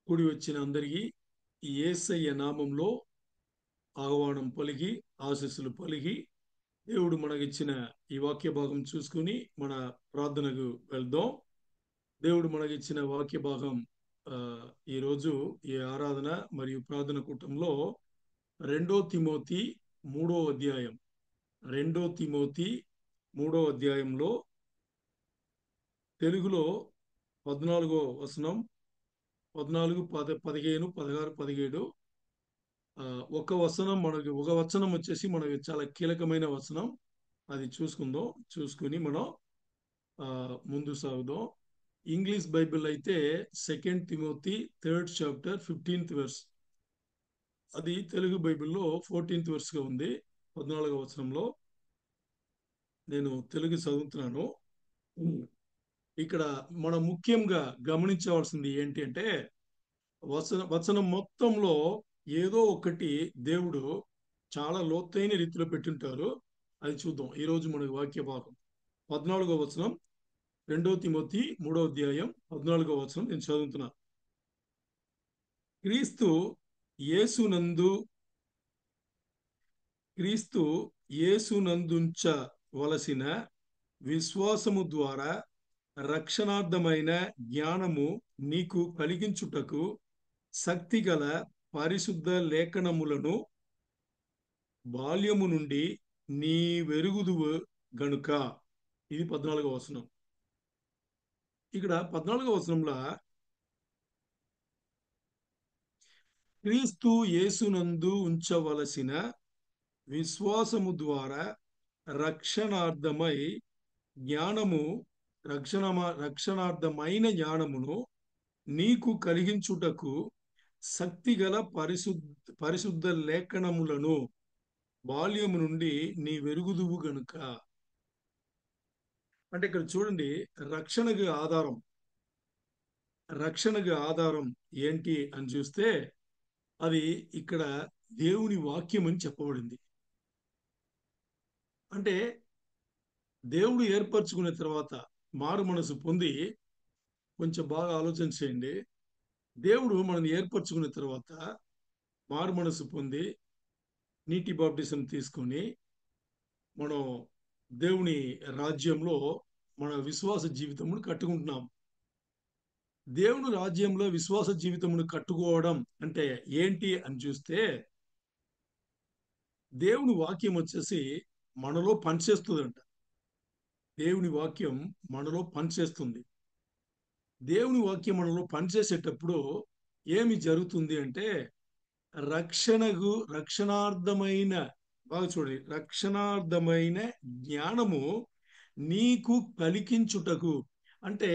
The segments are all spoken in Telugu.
కూడి వచ్చిన అందరికీ ఈ యేసయ్య నామంలో ఆహ్వానం పలికి ఆశీస్సులు పలికి దేవుడు మనకిచ్చిన ఈ వాక్య భాగం చూసుకుని మన ప్రార్థనకు వెళ్దాం. దేవుడు మనకిచ్చిన వాక్య భాగం ఆ, ఈరోజు ఈ ఆరాధన మరియు ప్రార్థన కూటంలో 2 తిమోతి 3వ అధ్యాయం 2 తిమోతి 3వ అధ్యాయంలో తెలుగులో 14వ వచనం 14, 15, 16, 17 ఒక వచనం ఒక వచనం వచ్చేసి మనకి చాలా కీలకమైన వచనం. అది చూసుకుందాం. చూసుకుని మనం ముందు సాగుదాం. ఇంగ్లీష్ బైబిల్ అయితే 2 Timothy 3rd chapter 15th verse. అది తెలుగు బైబిల్లో 14th verse గా ఉంది. 14వ వచనంలో నేను తెలుగు చదువుతున్నాను. ఇక్కడ మనం ముఖ్యంగా గమనించవలసింది ఏంటి అంటే వచనం మొత్తంలో ఏదో ఒకటి దేవుడు చాలా లోతైన రీతిలో పెట్టింటారు. అది చూద్దాం ఈరోజు మనకి వాక్య భాగం 14వ వచనం 2 తిమోతి 3వ అధ్యాయం 14వ వచనం నేను చదువుతున్నా. క్రీస్తు యేసునందు క్రీస్తు యేసునందుంచవలసిన విశ్వాసము ద్వారా రక్షణార్థమైన జ్ఞానము నీకు కలిగించుటకు శక్తిగల పరిశుద్ధ లేఖనములను బాల్యము నుండి నీ వెరుగుదువు గనుక. ఇది 14వ వచనం. ఇక్కడ 14వ వచనంలో క్రీస్తు యేసునందు ఉంచవలసిన విశ్వాసము ద్వారా రక్షణార్థమై జ్ఞానము రక్షణార్థమైన జ్ఞానమును నీకు కలిగించుటకు శక్తిగల పరిశుద్ధ లేఖనములను బాల్యము నుండి నీ వెరుగుదువు గనుక. అంటే ఇక్కడ చూడండి, రక్షణకు ఆధారం ఏంటి అని చూస్తే అది ఇక్కడ దేవుని వాక్యం అని చెప్పబడింది. అంటే దేవుడు ఏర్పరచుకున్న తర్వాత మారు మనసు పొంది, కొంచెం బాగా ఆలోచన చేయండి, దేవుడు మనల్ని ఏర్పరచుకున్న తర్వాత మారు మనసు పొంది నీటి బాప్టిజం తీసుకొని మనం దేవుని రాజ్యంలో మన విశ్వాస జీవితమును కట్టుకుంటున్నాం. దేవుని రాజ్యంలో విశ్వాస జీవితమును కట్టుకోవడం అంటే ఏంటి అని చూస్తే దేవుని వాక్యం వచ్చేసి మనలో పనిచేస్తుందంట. దేవుని వాక్యం మనలో పనిచేస్తుంది. దేవుని వాక్యం మనలో పనిచేసేటప్పుడు ఏమి జరుగుతుంది అంటే రక్షణార్థమైన బాగా చూడండి, రక్షణార్థమైన జ్ఞానము నీకు కలిగించుటకు. అంటే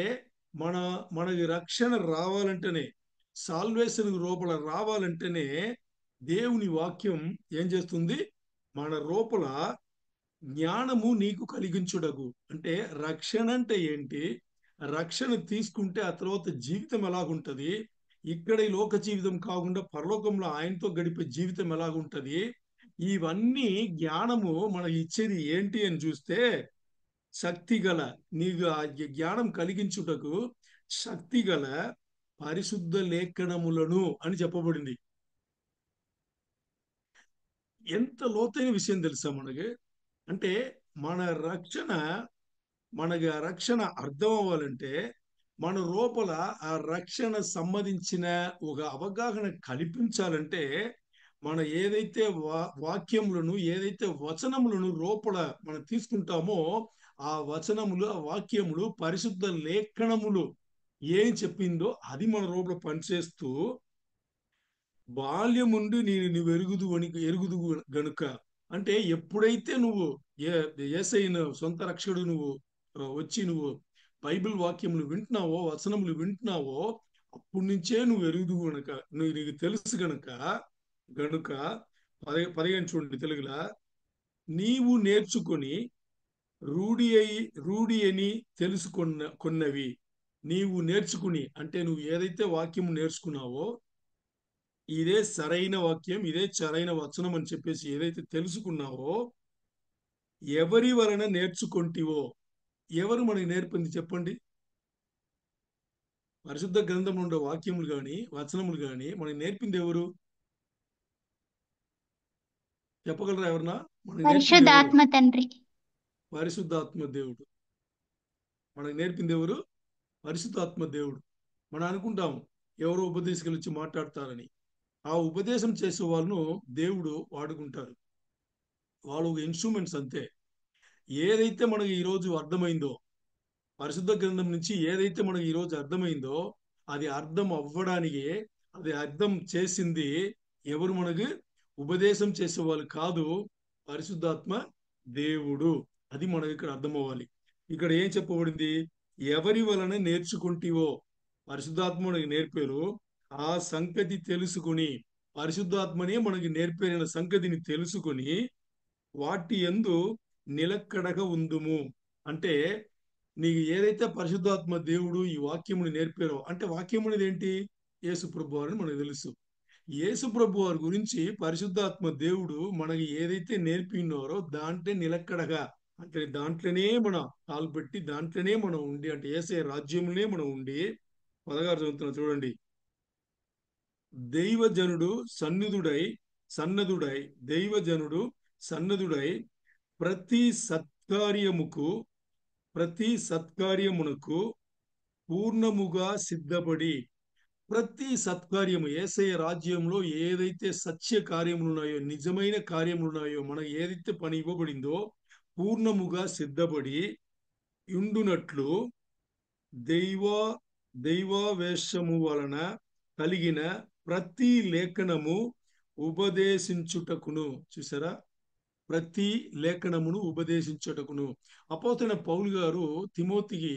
మనకి రక్షణ రావాలంటేనే, సాల్వేషన్ రూపల రావాలంటేనే దేవుని వాక్యం ఏం చేస్తుంది? మన రూపల జ్ఞానము నీకు కలిగించుటకు. అంటే రక్షణ అంటే ఏంటి, రక్షణ తీసుకుంటే ఆ తర్వాత జీవితం ఎలాగుంటది, ఇక్కడ ఈ లోక జీవితం కాకుండా పరలోకంలో ఆయనతో గడిపే జీవితం ఎలాగుంటది, ఇవన్నీ జ్ఞానము మనకి ఇచ్చేది ఏంటి అని చూస్తే శక్తిగల, నీకు ఆ జ్ఞానం కలిగించుటకు శక్తిగల పరిశుద్ధ లేఖనములను అని చెప్పబడింది. ఎంత లోతైన విషయం తెలుసా మనకి? అంటే మనకి ఆ రక్షణ అర్థం అవ్వాలంటే మన లోపల ఆ రక్షణ సంబంధించిన ఒక అవగాహన కల్పించాలంటే మన ఏదైతే వాక్యములను, ఏదైతే వచనములను లోపల మనం తీసుకుంటామో ఆ వచనములు, ఆ వాక్యములు, పరిశుద్ధ లేఖనములు ఏం చెప్పిందో అది మన లోపల పనిచేస్తూ బాల్యముండి నువ్వు ఎరుగుదు గనుక. అంటే ఎప్పుడైతే నువ్వు యేసయ్యను సొంత రక్షకుడు నువ్వు వచ్చి నువ్వు బైబిల్ వాక్యములు వింటున్నావో, వచనములు వింటున్నావో, అప్పటి నుంచే నువ్వు ఎరుగుదు గనుక, నీకు తెలుసు గనుక 15 చూడండి తెలుగులా, నీవు నేర్చుకొని రూఢి అని కొన్నవి. నీవు నేర్చుకుని అంటే నువ్వు ఏదైతే వాక్యము నేర్చుకున్నావో ఇదే సరైన వాక్యం, ఇదే సరైన వచనం అని చెప్పేసి ఏదైతే తెలుసుకున్నావో, ఎవరి వలన నేర్చుకుంటివో. ఎవరు మనకి నేర్పింది చెప్పండి? పరిశుద్ధ గ్రంథంలో ఉండే వాక్యములు కానీ వచనములు కానీ మనకి నేర్పింది ఎవరు? చెప్పగలరా ఎవరన్నా? మనకి నేర్పింది ఎవరు? పరిశుద్ధాత్మ తండ్రి. పరిశుద్ధాత్మ దేవుడు. మనకి నేర్పింది ఎవరు? పరిశుద్ధాత్మ దేవుడు. మనం అనుకుంటాం ఎవరో ఉపదేశకులు వచ్చి మాట్లాడతారని. ఆ ఉపదేశం చేసే వాళ్ళను దేవుడు వాడుకుంటారు. వాళ్ళు ఒక ఇన్స్ట్రుమెంట్స్ అంతే. ఏదైతే మనకి ఈరోజు అర్థమైందో, పరిశుద్ధ గ్రంథం నుంచి ఏదైతే మనకి ఈరోజు అర్థమైందో, అది అర్థం అవ్వడానికి, అది అర్థం చేసింది ఎవరు? మనకు ఉపదేశం చేసేవాళ్ళు కాదు, పరిశుద్ధాత్మ దేవుడు. అది మనకి ఇక్కడ అర్థం అవ్వాలి. ఇక్కడ ఏం చెప్పబడింది? ఎవరి వలన నేర్చుకుంటివో, పరిశుద్ధాత్మ మనకి నేర్పారు. ఆ సంగతి తెలుసుకుని, పరిశుద్ధాత్మనే మనకి నేర్పేరిన సంగతిని తెలుసుకుని వాటి యందు నిలకడగా ఉందుము. అంటే నీకు ఏదైతే పరిశుద్ధాత్మ దేవుడు ఈ వాక్యముని నేర్పారో, అంటే వాక్యం అనేది ఏంటి? యేసు ప్రభు వారిని మనకు తెలుసు. యేసు ప్రభు వారి గురించి పరిశుద్ధాత్మ దేవుడు మనకి ఏదైతే నేర్పినారో దాంట్లో నిలకడగా, అంటే దాంట్లోనే మనం కాల్పెట్టి దాంట్లోనే మనం ఉండి, అంటే యేసయ్య రాజ్యంలోనే మనం ఉండి 16 చదువుతున్నా చూడండి. దైవజనుడు సన్నిధుడై సన్నదుడై దైవజనుడు సన్నదుడై ప్రతి సత్కార్యముకు ప్రతి సత్కార్యమునకు పూర్ణముగా సిద్ధపడి, ప్రతి సత్కార్యము యేసయ్య రాజ్యంలో ఏదైతే సత్య కార్యములు ఉన్నాయో, నిజమైన కార్యములు ఉన్నాయో, మనకు ఏదైతే పని ఇవ్వబడిందో పూర్ణముగా సిద్ధపడి ఉండునట్లు దైవ దైవావేశము వలన కలిగిన ప్రతి లేఖనము ఉపదేశించుటకును. చూసారా? ప్రతి లేఖనమును ఉపదేశించుటకును. అపోస్తలుడైన పౌలు గారు తిమోతికి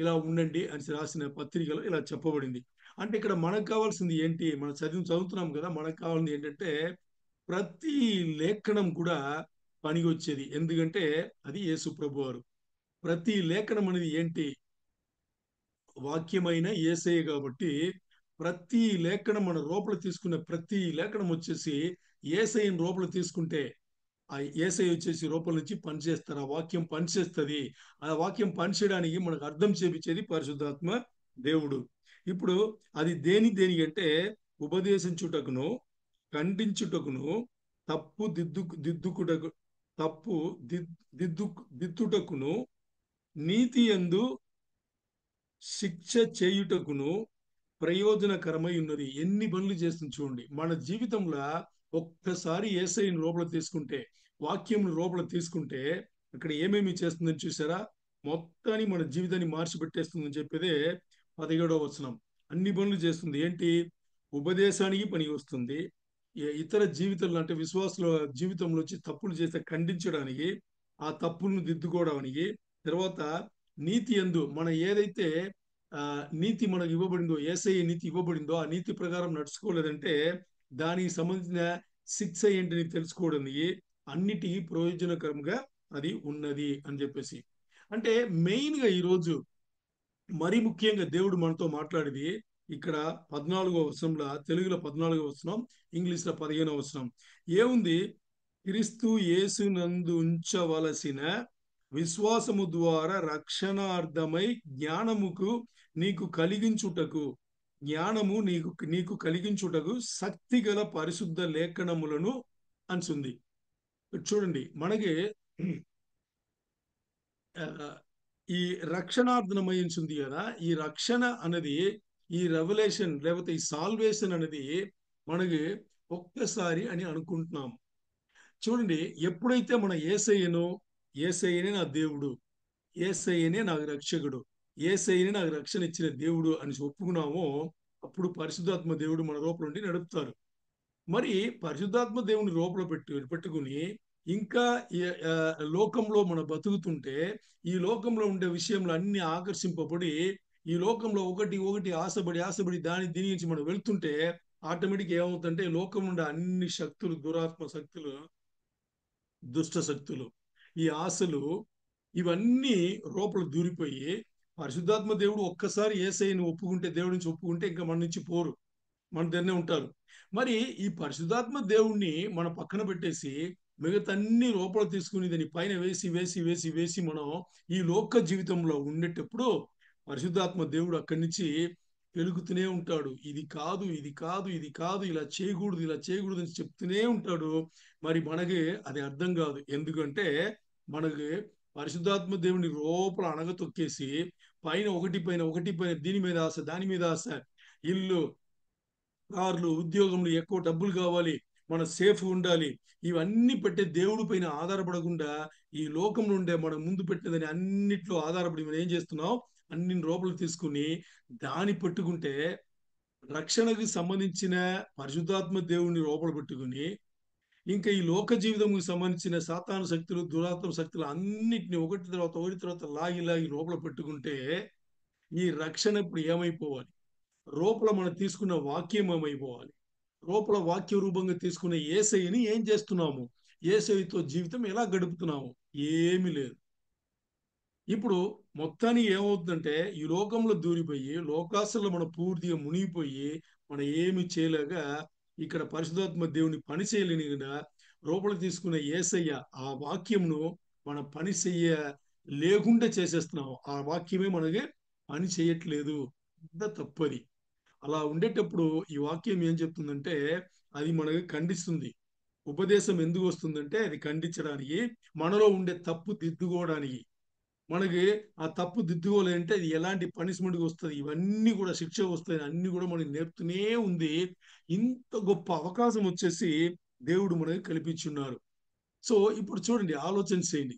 ఇలా ఉండండి అని రాసిన పత్రికలో ఇలా చెప్పబడింది. అంటే ఇక్కడ మనకు కావాల్సింది ఏంటి? మనం చదువుతున్నాం కదా, మనకు కావాల్సింది ఏంటంటే ప్రతి లేఖనం కూడా పనికొచ్చేది. ఎందుకంటే అది యేసు ప్రభువారు. ప్రతి లేఖనం అనేది ఏంటి? వాక్యమైన యేసయ్య కాబట్టి ప్రతి లేఖనం మన లోపల తీసుకున్న ప్రతి లేఖనం వచ్చేసి యేసయ్యని లోపల తీసుకుంటే ఆ యేసయ్య వచ్చేసి రూపం నుంచి పనిచేస్తారు. ఆ వాక్యం పనిచేస్తుంది. ఆ వాక్యం పనిచేయడానికి మనకు అర్థం చేపించేది పరిశుద్ధాత్మ దేవుడు. ఇప్పుడు అది దేనికి అంటే ఉపదేశించుటకును, ఖండించుటకును, తప్పు దిద్దుకుటకు తప్పు దిద్దు దిద్దుటకును, నీతి యందు శిక్ష చేయుటకును ప్రయోజనకరమై ఉన్నది. ఎన్ని పనులు చేస్తుంది చూడండి. మన జీవితంలో ఒక్కసారి యేసయ్యని లోపల తీసుకుంటే, వాక్యం లోపల తీసుకుంటే అక్కడ ఏమేమి చేస్తుందని చూసారా? మొత్తాన్ని మన జీవితాన్ని మార్చిపెట్టేస్తుందని చెప్పేదే 17వ వచనం. అన్ని పనులు చేస్తుంది. ఏంటి? ఉపదేశానికి పని వస్తుంది. ఇతర జీవితంలో, అంటే విశ్వాసుల జీవితంలో వచ్చి తప్పులు చేస్తే ఖండించడానికి, ఆ తప్పులను దిద్దుకోవడానికి, తర్వాత నీతి యందు మన ఏదైతే నీతి మనకు ఇవ్వబడిందో, యేసయ్య నీతి ఇవ్వబడిందో ఆ నీతి ప్రకారం నడుచుకోలేదంటే దానికి సంబంధించిన శిక్ష ఏంటిని తెలుసుకోవడానికి అన్నిటికీ ప్రయోజనకరంగా అది ఉన్నది అని చెప్పేసి. అంటే మెయిన్ గా ఈరోజు మరి ముఖ్యంగా దేవుడు మనతో మాట్లాడేది ఇక్కడ 14వ వచనంలో, తెలుగులో 14వ వచనం, ఇంగ్లీష్ లో 15వ వచనం ఏముంది? క్రీస్తు యేసునందు ఉంచవలసిన విశ్వాసము ద్వారా రక్షణార్థమై జ్ఞానముకు నీకు కలిగించుటకు, జ్ఞానము నీకు కలిగించుటకు శక్తి గల పరిశుద్ధ లేఖనములను అంచుంది. చూడండి, మనకి ఆ, ఈ రక్షణార్థమయింది కదా, ఈ రక్షణ అనేది, ఈ రెవల్యూషన్ లేకపోతే ఈ సాల్వేషన్ అనేది మనకి ఒక్కసారి అని అనుకుంటున్నాం. చూడండి, ఎప్పుడైతే మన యేసయ్యనే నా దేవుడు, యేసయ్యనే నాకు రక్షకుడు, యేసయ్యనే నాకు రక్షణ ఇచ్చిన దేవుడు అని ఒప్పుకున్నామో అప్పుడు పరిశుద్ధాత్మ దేవుడు మన లోపల ఉండి నడుపుతారు. మరి పరిశుద్ధాత్మ దేవుని లోపల పెట్టుకుని ఇంకా లోకంలో మనం బతుకుతుంటే ఈ లోకంలో ఉండే విషయంలో అన్ని ఆకర్షింపబడి ఈ లోకంలో ఒకటి ఒకటి ఆశపడి దీని నుంచి మనం వెళ్తుంటే ఆటోమేటిక్ ఏమవుతుందంటే లోకం ఉండే అన్ని శక్తులు, దురాత్మ శక్తులు, దుష్ట శక్తులు, ఈ ఆశలు, ఇవన్నీ లోపల దూరిపోయి పరిశుద్ధాత్మ దేవుడు ఒక్కసారి యేసయ్యని ఒప్పుకుంటే, దేవుడి నుంచి ఒప్పుకుంటే ఇంకా మన నుంచి పోరు, మన దగ్గరనే ఉంటారు. మరి ఈ పరిశుద్ధాత్మ దేవుణ్ణి మన పక్కన పెట్టేసి మిగతా అన్ని లోపల తీసుకుని దాన్ని పైన వేసి వేసి వేసి వేసి మనం ఈ లోక జీవితంలో ఉండేటప్పుడు పరిశుద్ధాత్మ దేవుడు అక్కడి నుంచి పెరుగుతూనే ఉంటాడు. ఇది కాదు, ఇది కాదు, ఇది కాదు, ఇలా చేయకూడదు, ఇలా చేయకూడదు అని చెప్తూనే ఉంటాడు. మరి మనకి అది అర్థం కాదు. ఎందుకంటే మనకి పరిశుద్ధాత్మ దేవుని లోపల అణగతొక్కేసి పైన ఒకటి పైన ఒకటి పైన దీని మీద ఆశ, దాని మీద ఆశ, ఇల్లు, కార్లు, ఉద్యోగంలో ఎక్కువ డబ్బులు కావాలి, మన సేఫ్ ఉండాలి, ఇవన్నీ పెట్టే దేవుడి పైన ఆధారపడకుండా ఈ లోకంలో ఉండే మనం ముందు పెట్టినదని అన్నిట్లో ఆధారపడి మనం ఏం చేస్తున్నాం, అన్ని లోపల తీసుకుని దాన్ని పెట్టుకుంటే రక్షణకు సంబంధించిన పరిశుద్ధాత్మ దేవుని లోపల పెట్టుకుని ఇంకా ఈ లోక జీవితంకి సంబంధించిన సాతాను శక్తులు, దురాత్మ శక్తులు అన్నిటిని ఒకటి తర్వాత లాగి లాగి లోపల పెట్టుకుంటే ఈ రక్షణ ఇప్పుడు ఏమైపోవాలి, లోపల మనం తీసుకున్న వాక్యం ఏమైపోవాలి, లోపల వాక్య రూపంగా తీసుకున్న యేసయ్యని ఏం చేస్తున్నాము, యేసయ్యతో జీవితం ఎలా గడుపుతున్నాము, ఏమీ లేదు. ఇప్పుడు మొత్తానికి ఏమవుతుందంటే ఈ లోకంలో దూరిపోయి లోకాసుల్లో మనం పూర్తిగా మునిగిపోయి మనం ఏమి చేయలేక ఇక్కడ పరిశుద్ధాత్మ దేవుని పని చేయలేని కదా లోపల తీసుకున్న యేసయ్య ఆ వాక్యంను మన పని చెయ్య లేకుండా చేసేస్తున్నాం. ఆ వాక్యమే మనకి పని చేయట్లేదు. అంత తప్పది. అలా ఉండేటప్పుడు ఈ వాక్యం ఏం చెప్తుందంటే అది మనకి ఖండిస్తుంది. ఉపదేశం ఎందుకు వస్తుందంటే అది ఖండించడానికి, మనలో ఉండే తప్పు దిద్దుకోవడానికి. మనకి ఆ తప్పు దిద్దుకోవాలంటే అది ఎలాంటి పనిష్మెంట్కి వస్తుంది, ఇవన్నీ కూడా శిక్ష వస్తాయి, అన్ని కూడా మనకి నేర్పుతూనే ఉంది. ఇంత గొప్ప అవకాశం వచ్చేసి దేవుడు మనకి కల్పించున్నారు. సో ఇప్పుడు చూడండి, ఆలోచన చేయండి.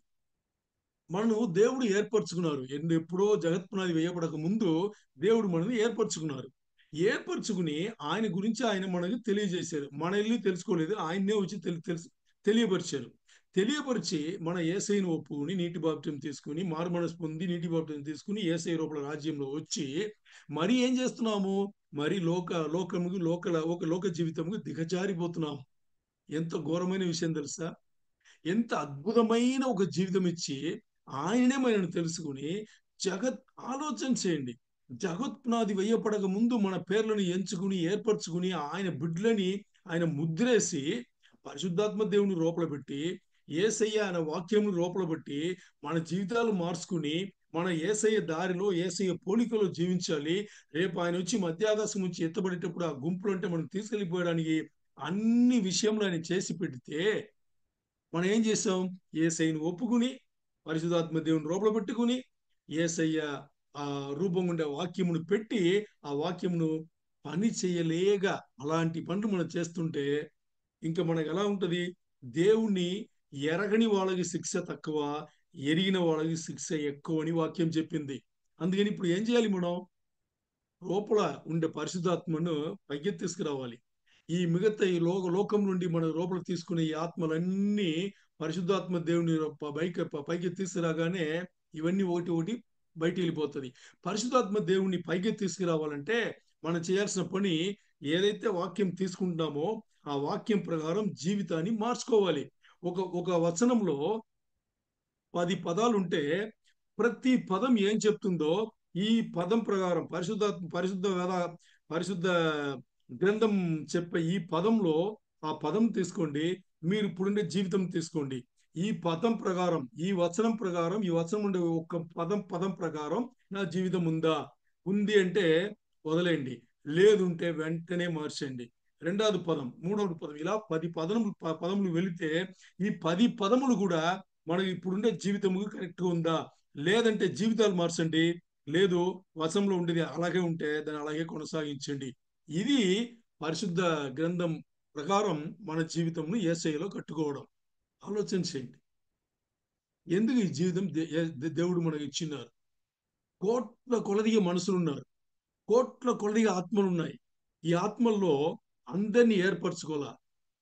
మనను దేవుడు ఏర్పరచుకున్నారు. ఎప్పుడో జగత్పునాది వేయబడక ముందు దేవుడు మనల్ని ఏర్పరచుకున్నారు. ఏర్పరచుకుని ఆయన గురించి ఆయన మనకి తెలియజేశారు. మన వెళ్ళి తెలుసుకోలేదు, ఆయన్నే వచ్చి తెలియపరిచారు. తెలియపరిచి మన యేసయ్యను ఒప్పుకుని నీటి బాప్టిజం తీసుకుని మారుమనసు పొంది నీటి బాప్టిజం తీసుకుని యేసయ్య రూపల రాజ్యంలో వచ్చి మరి ఏం చేస్తున్నాము, మరి లోక జీవితంకు దిగజారిపోతున్నాము. ఎంత ఘోరమైన విషయం తెలుసా? ఎంత అద్భుతమైన ఒక జీవితం ఇచ్చి ఆయననే మనల్ని తెలుసుకుని జగత్ ఆలోచన చేయండి. జగత్పునాది వేయపడక ముందు మన పేర్లను ఎంచుకుని ఏర్పరచుకుని ఆయన బిడ్డలని ఆయన ముద్రేసి పరిశుద్ధాత్మ దేవుని లోపల పెట్టి యేసయ్య అనే వాక్యమును లోపల పెట్టి మన జీవితాలు మార్చుకుని మన యేసయ్య దారిలో యేసయ్య పోలికలో జీవించాలి. రేపు ఆయన వచ్చి మధ్యాకాశం నుంచి ఎత్తబడేటప్పుడు ఆ గుంపులు అంటే మనం తీసుకెళ్ళిపోయడానికి అన్ని విషయంలో ఆయన చేసి పెడితే మనం ఏం చేసాం, యేసయ్యను ఒప్పుకుని పరిశుద్ధాత్మ దేవుని లోపల పెట్టుకుని యేసయ్య ఆ రూపం ఉండే వాక్యమును పెట్టి ఆ వాక్యమును పని చేయలేక అలాంటి పనులు మనం చేస్తుంటే ఇంకా మనకు ఎలా ఉంటది, దేవుణ్ణి ఎరగని వాళ్ళకి శిక్ష తక్కువ, ఎరిగిన వాళ్ళకి శిక్ష ఎక్కువ అని వాక్యం చెప్పింది. అందుకని ఇప్పుడు ఏం చేయాలి, మనం లోపల ఉండే పరిశుద్ధాత్మను పైకి తీసుకురావాలి. ఈ మిగతా ఈ లోకం నుండి మన లోపల తీసుకునే ఈ ఆత్మలన్నీ పరిశుద్ధాత్మ దేవుని పైకి తీసుకురాగానే ఇవన్నీ ఒకటి ఒకటి బయట వెళ్ళిపోతుంది. పరిశుద్ధాత్మ దేవుని పైకి తీసుకురావాలంటే మనం చేయాల్సిన పని ఏదైతే వాక్యం తీసుకుంటున్నామో ఆ వాక్యం ప్రకారం జీవితాన్ని మార్చుకోవాలి. ఒక వచనంలో 10 పదాలు ఉంటే ప్రతి పదం ఏం చెప్తుందో ఈ పదం ప్రకారం పరిశుద్ధ గ్రంథం చెప్పే ఈ పదంలో ఆ పదం తీసుకోండి. మీరు ఇప్పుడుండే జీవితం తీసుకోండి. ఈ పదం ప్రకారం ఈ వచనం ప్రకారం ఈ వచనం ఉండే ఒక పదం ప్రకారం నా జీవితం ఉందా, ఉంది అంటే వదిలేయండి, లేదుంటే వెంటనే మార్చండి. రెండవది పదం, మూడవది పదం, ఇలా 10 పదములు వెళితే ఈ 10 పదములు కూడా మనకి ఇప్పుడుండే జీవితము కరెక్ట్గా ఉందా, లేదంటే జీవితాలు మార్చండి. లేదు, వశంలో ఉండేది అలాగే ఉంటే దాన్ని అలాగే కొనసాగించండి. ఇది పరిశుద్ధ గ్రంథం ప్రకారం మన జీవితంను యేసయ్యలో కట్టుకోవడం. ఆలోచన చేయండి. ఎందుకు ఈ జీవితం దేవుడు మనకి ఇచ్చినారు. కోట్ల కొలదిగా మనుషులు ఉన్నారు, కోట్ల కొలదిగా ఆత్మలు ఉన్నాయి. ఈ ఆత్మల్లో అందరినీ ఏర్పరచుకోవాలా.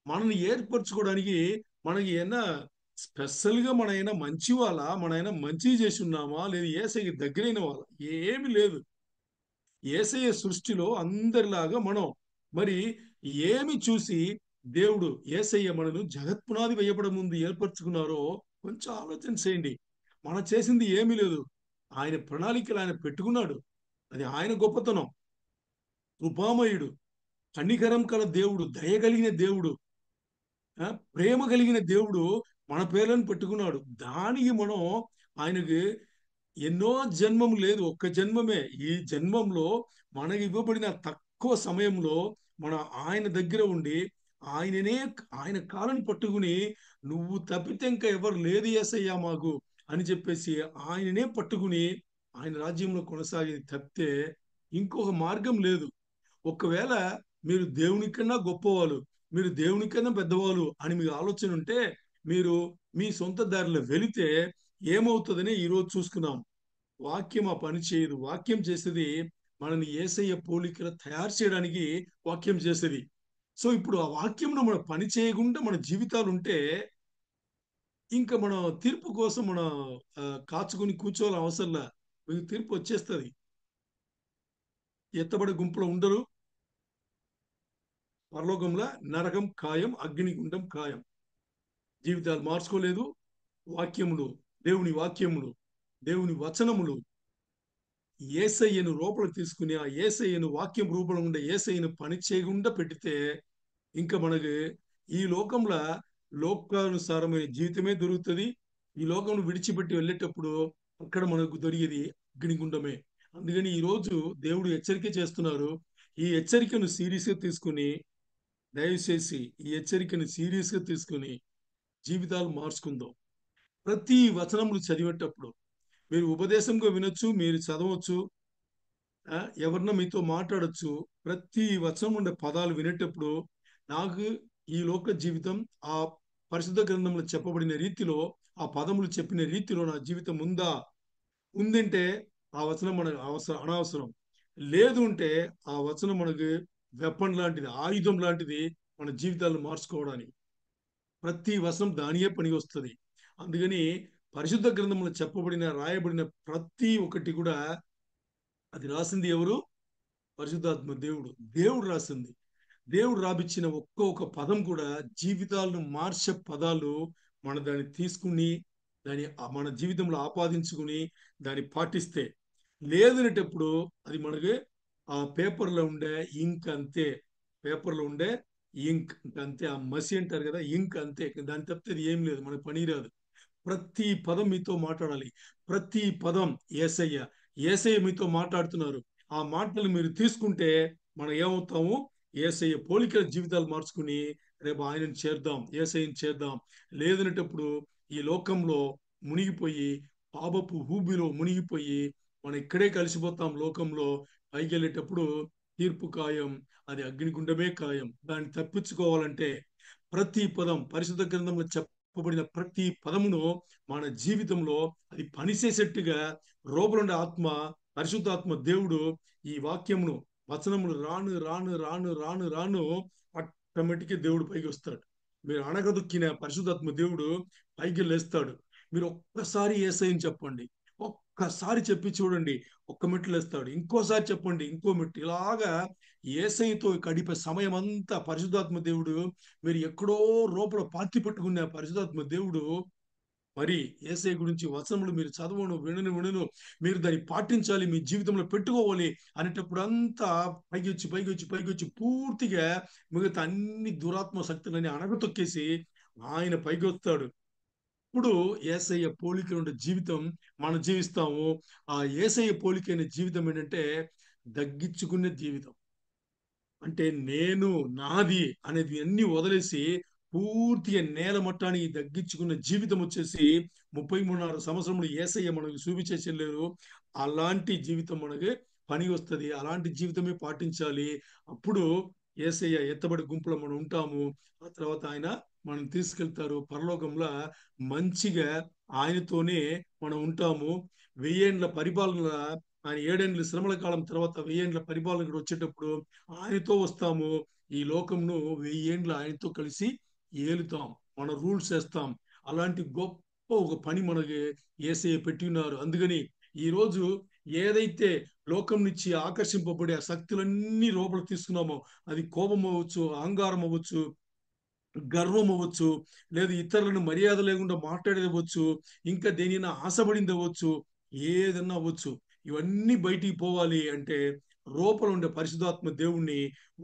మనల్ని ఏర్పరచుకోవడానికి మనకి ఏమైనా స్పెషల్ గా మన అయినా మంచి వాళ్ళ, మన అయినా మంచి చేసి ఉన్నామా, లేదు ఏసైకి దగ్గరైన వాళ్ళ, ఏమి లేదు. ఏసయ్య సృష్టిలో అందరిలాగా మనం మరి ఏమి చూసి దేవుడు ఏసయ్య మనను జగత్పునాది వేయబడ ముందు ఏర్పరచుకున్నారో కొంచెం ఆలోచన చేయండి. మనం చేసింది ఏమీ లేదు, ఆయన ప్రణాళికలు ఆయన పెట్టుకున్నాడు. అది ఆయన గొప్పతనం. కృపామయుడు, కనికరం కల దేవుడు, దయగలిగిన దేవుడు, ప్రేమ కలిగిన దేవుడు మన పేర్లను పెట్టుకున్నాడు. దానికి మనం ఆయనకి ఎన్నో జన్మము లేదు, ఒక్క జన్మమే. ఈ జన్మంలో మనకి ఇవ్వబడిన తక్కువ సమయంలో మనం ఆయన దగ్గర ఉండి ఆయననే, ఆయన కాళ్ళని పట్టుకుని నువ్వు తప్పితే ఇంకా ఎవరు లేదు యేసయ్యా మాకు అని చెప్పేసి ఆయననే పట్టుకుని ఆయన రాజ్యంలో కొనసాగేది తప్పితే ఇంకొక మార్గం లేదు. ఒకవేళ మీరు దేవునికన్నా గొప్పవాళ్ళు, మీరు దేవునికన్నా పెద్దవాళ్ళు అని మీకు ఆలోచన ఉంటే మీరు మీ సొంత దారిలో వెళితే ఏమవుతుందని ఈరోజు చూసుకున్నాం. వాక్యం ఆ పని చేయదు. వాక్యం చేసేది మనల్ని యేసయ్య పోలికలు తయారు చేయడానికి వాక్యం చేసేది. సో ఇప్పుడు ఆ వాక్యంలో మనం పని చేయకుండా మన జీవితాలు ఉంటే ఇంకా మనం తీర్పు కోసం మనం కాచుకుని కూర్చోవాలని అవసరంలా. మీకు తీర్పు వచ్చేస్తుంది. ఎత్తబడే గుంపులో ఉండరు. పరలోకంలో నరకం ఖాయం, అగ్నిగుండం ఖాయం. జీవితాలు మార్చుకోలేదు. వాక్యములు, దేవుని వాక్యములు, దేవుని వచనములు యేసయ్యను లోపల తీసుకుని ఆ యేసయ్యను వాక్యం రూపంలో ఉండే యేసయ్యను పని చేయకుండా పెడితే ఇంకా మనకి ఈ లోకంలో లోకానుసారమైన జీవితమే దొరుకుతుంది. ఈ లోకం విడిచిపెట్టి వెళ్ళేటప్పుడు అక్కడ మనకు దొరికేది అగ్నిగుండమే. అందుకని ఈ రోజు దేవుడు హెచ్చరిక చేస్తున్నారు. ఈ హెచ్చరికను సీరియస్ గా తీసుకుని దయచేసి ఈ హెచ్చరికను సీరియస్ గా తీసుకుని జీవితాలు మార్చుకుందాం. ప్రతి వచనములు చదివేటప్పుడు మీరు ఉపదేశంగా వినొచ్చు, మీరు చదవచ్చు, ఎవరన్నా మీతో మాట్లాడొచ్చు. ప్రతి వచనం ఉండే పదాలు వినేటప్పుడు నాకు ఈ లోక జీవితం ఆ పరిశుద్ధ గ్రంథంలో చెప్పబడిన రీతిలో, ఆ పదములు చెప్పిన రీతిలో నా జీవితం ఉందా? ఉందంటే ఆ వచనం మనకు అనవసరం. లేదు అంటే ఆ వచనం మనకు వెపన్ లాంటిది, ఆయుధం లాంటిది మన జీవితాలను మార్చుకోవడానికి. ప్రతి వచనం దానియే పనికి వస్తుంది. అందుకని పరిశుద్ధ గ్రంథంలో చెప్పబడిన, రాయబడిన ప్రతి ఒక్కటి కూడా అది రాసింది ఎవరు? పరిశుద్ధాత్మ దేవుడు. దేవుడు రాసింది. దేవుడు రాపిచ్చిన ఒక్కొక్క పదం కూడా జీవితాలను మార్చే పదాలు. మన దాన్ని తీసుకుని దాన్ని మన జీవితంలో ఆపాదించుకుని దాన్ని పాటిస్తే, లేదనేటప్పుడు అది మనకి ఆ పేపర్లో ఉండే ఇంక్ అంతే. పేపర్లో ఉండే ఇంక్ అంతే. ఆ మసి అంటారు కదా, ఇంక్ అంతే. దాని తప్పితే అది ఏం లేదు, మనకు పని రాదు. ప్రతి పదం మీతో మాట్లాడాలి. ప్రతి పదం యేసయ్య, యేసయ్య మీతో మాట్లాడుతున్నారు. ఆ మాటలు మీరు తీసుకుంటే మనం ఏమవుతాము? యేసయ్య పోలికల జీవితాలు మార్చుకుని రేపు ఆయనను చేద్దాం, యేసయ్యని చేద్దాం. లేదనేటప్పుడు ఈ లోకంలో మునిగిపోయి, పాపపు ఊబిలో మునిగిపోయి మనం ఇక్కడే కలిసిపోతాం. లోకంలో పైకి వెళ్ళేటప్పుడు తీర్పు ఖాయం, అది అగ్నిగుండమే ఖాయం. దాన్ని తప్పించుకోవాలంటే ప్రతి పదం పరిశుద్ధ గ్రంథంలో చెప్పబడిన ప్రతి పదమును మన జీవితంలో అది పనిచేసేట్టుగా రూపలుండే ఆత్మ, పరిశుద్ధాత్మ దేవుడు ఈ వాక్యమును, వచనములు రాను రాను రాను రాను రాను ఆటోమేటిక్గా దేవుడు పైకి వస్తాడు. మీరు అణగదొక్కిన పరిశుద్ధాత్మ దేవుడు పైకి లేస్తాడు. మీరు ఒక్కసారి యేసయ్యని చెప్పండి, ఒక్కసారి చెప్పి చూడండి, ఒక్క మెట్లు వేస్తాడు. ఇంకోసారి చెప్పండి, ఇంకో మెట్టు. ఇలాగా యేసయ్యతో గడిపే సమయం అంతా పరిశుద్ధాత్మ దేవుడు, మీరు ఎక్కడో లోపల పాతి పెట్టుకున్న పరిశుద్ధాత్మ దేవుడు మరి యేసయ్య గురించి వచనములు మీరు చదవను వినను మీరు దాన్ని పాటించాలి, మీ జీవితంలో పెట్టుకోవాలి అనేటప్పుడు అంతా పైకి వచ్చి పైకి వచ్చి పైకి వచ్చి పూర్తిగా మిగతా అన్ని దురాత్మ శక్తులని అణగతొక్కేసి ఆయన పైకి వస్తాడు. ఇప్పుడు యేసయ్య పోలిక ఉండే జీవితం మనం జీవిస్తాము. ఆ యేసయ్య పోలికైన జీవితం ఏంటంటే దగ్గించుకునే జీవితం. అంటే నేను, నాది అనేది అన్ని వదిలేసి పూర్తిగా నేల మట్టానికి తగ్గించుకున్న జీవితం వచ్చేసి 33 సంవత్సరములు యేసయ్య మనకు చూపించేసి వెళ్ళారు. అలాంటి జీవితం మనకి పని వస్తుంది. అలాంటి జీవితమే పాటించాలి. అప్పుడు యేసయ్య ఎత్తబడి గుంపులో మనం ఉంటాము. ఆ తర్వాత ఆయన మనం తీసుకెళ్తారు పరలోకంలో. మంచిగా ఆయనతోనే మనం ఉంటాము. 1000 ఏండ్ల పరిపాలన, ఆయన 7 ఏండ్ల శ్రమల కాలం తర్వాత 1000 ఏండ్ల పరిపాలన కూడా వచ్చేటప్పుడు ఆయనతో వస్తాము. ఈ లోకంను 1000 ఏండ్లు ఆయనతో కలిసి ఏలుతాం. మన రూల్స్ వేస్తాం. అలాంటి గొప్ప ఒక పని మనకి యేసయ్య పెట్టి ఉన్నారు. అందుకని ఈ రోజు ఏదైతే లోకం నుంచి ఆకర్షింపబడే ఆ శక్తులన్నీ లోపల తీసుకున్నామో, అది కోపం అవ్వచ్చు, అహంకారం అవ్వచ్చు, గర్వం అవ్వచ్చు, లేదా ఇతరులను మర్యాద లేకుండా మాట్లాడేదవచ్చు, ఇంకా దేనినా ఆశపడింది అవ్వచ్చు, ఏదన్నా అవ్వచ్చు. ఇవన్నీ బయటికి పోవాలి అంటే లోపల ఉండే పరిశుద్ధాత్మ దేవుణ్ణి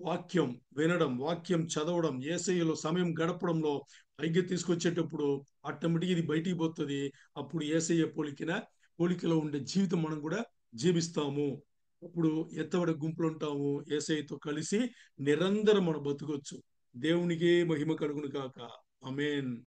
వాక్యం వినడం, వాక్యం చదవడం, యేసయ్యలో సమయం గడపడంలో పైకి తీసుకొచ్చేటప్పుడు ఆటోమేటిక్ ఇది బయటికి పోతుంది. అప్పుడు యేసయ్య పోలికిన పోలికలో ఉండే జీవితం మనం కూడా జీవిస్తాము. అప్పుడు ఎత్తబడే గుంపులు ఉంటాము. యేసయ్యతో కలిసి నిరంతరం మనం బతకొచ్చు. దేవునికే మహిమ కలుగును గాక. ఆమేన్.